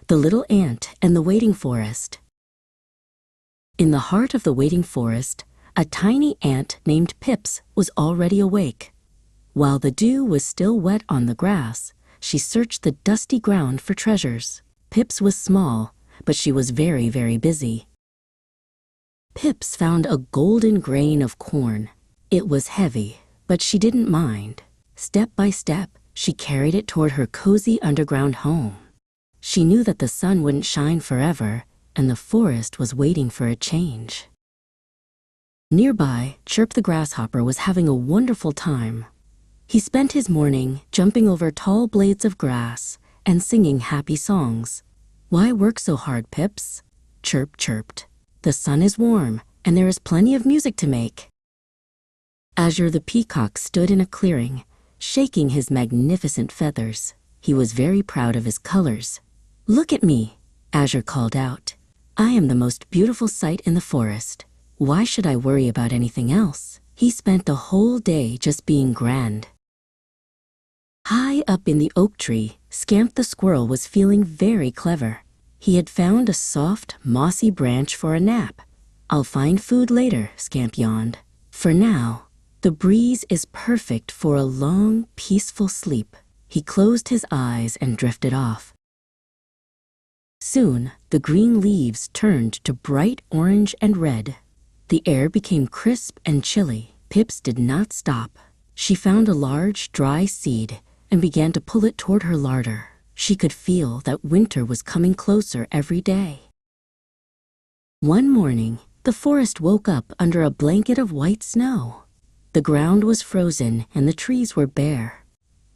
The Little Ant and the Waiting Forest. In the heart of the waiting forest, a tiny ant named Pips was already awake. While the dew was still wet on the grass, she searched the dusty ground for treasures. Pips was small, but she was very, very busy. Pips found a golden grain of corn. It was heavy, but she didn't mind. Step by step, she carried it toward her cozy underground home. She knew that the sun wouldn't shine forever, and the forest was waiting for a change. Nearby, Chirp the grasshopper was having a wonderful time. He spent his morning jumping over tall blades of grass and singing happy songs. "Why work so hard, Pips?" Chirp chirped. "The sun is warm, and there is plenty of music to make." Azure the peacock stood in a clearing, shaking his magnificent feathers. He was very proud of his colors. "Look at me," Azure called out. "I am the most beautiful sight in the forest. Why should I worry about anything else?" He spent the whole day just being grand. High up in the oak tree, Scamp the squirrel was feeling very clever. He had found a soft, mossy branch for a nap. "I'll find food later," Scamp yawned. "For now, the breeze is perfect for a long, peaceful sleep." He closed his eyes and drifted off. Soon, the green leaves turned to bright orange and red. The air became crisp and chilly. Pips did not stop. She found a large, dry seed and began to pull it toward her larder. She could feel that winter was coming closer every day. One morning, the forest woke up under a blanket of white snow. The ground was frozen and the trees were bare.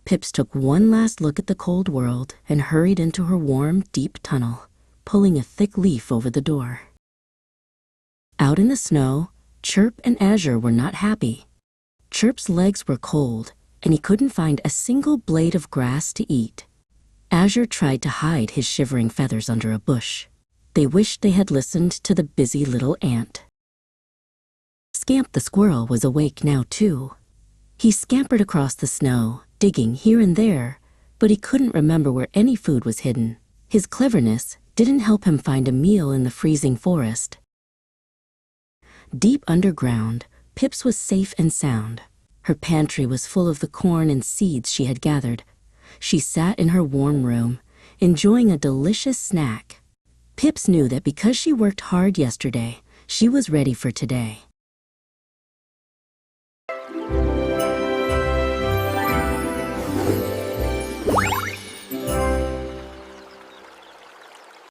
Pips took one last look at the cold world and hurried into her warm, deep tunnel, pulling a thick leaf over the door. Out in the snow, Chirp and Azure were not happy. Chirp's legs were cold, and he couldn't find a single blade of grass to eat. Azure tried to hide his shivering feathers under a bush. They wished they had listened to the busy little ant. Scamp the squirrel was awake now, too. He scampered across the snow, digging here and there, but he couldn't remember where any food was hidden. His cleverness didn't help him find a meal in the freezing forest. Deep underground, Pips was safe and sound. Her pantry was full of the corn and seeds she had gathered. She sat in her warm room, enjoying a delicious snack. Pips knew that because she worked hard yesterday, she was ready for today.